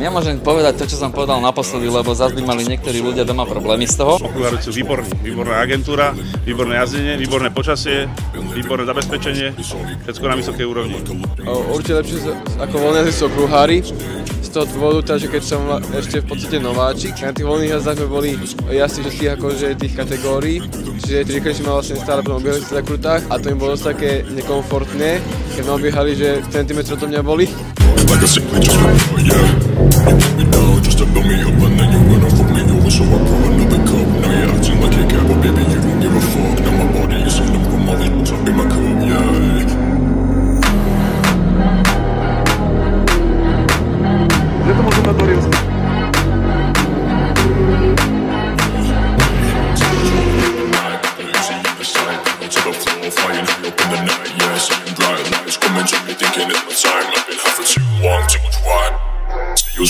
Nemôžem povedať to, čo som povedal naposledy, lebo zase by mali niektorí ľudia doma problémy z toho. Okruhári sú výborní, výborná agentúra, výborné jazdenie, výborné počasie, výborné zabezpečenie, všetko na vysokej úrovni. Určite lepšie ako voľné jazdci sú okruhári, z toho dôvodu, že keď som ešte v podstate nováčik, na tých voľných jazdách sme boli jazdci všetkých akože tých kategórií, čiže tí rýchlejší ma vlastne stále potom obiehali sa na krutách a to im bolo dosť také nekomfortné, keď ma obiehali, že centimetr do mňa boli.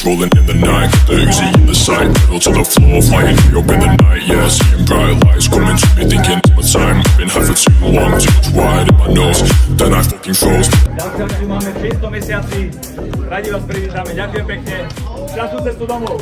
Rolling in the night, the Uzi in the sight, pedal to the floor, flying up in the night, yeah, seeing bright lights coming to me, thinking it's my time, I've been high for too long, too much wide in my nose, then I fucking froze. Ďalšou máme 600 mesiaci, radi vás privítáme, ďakujem pekne, časú cestu domov.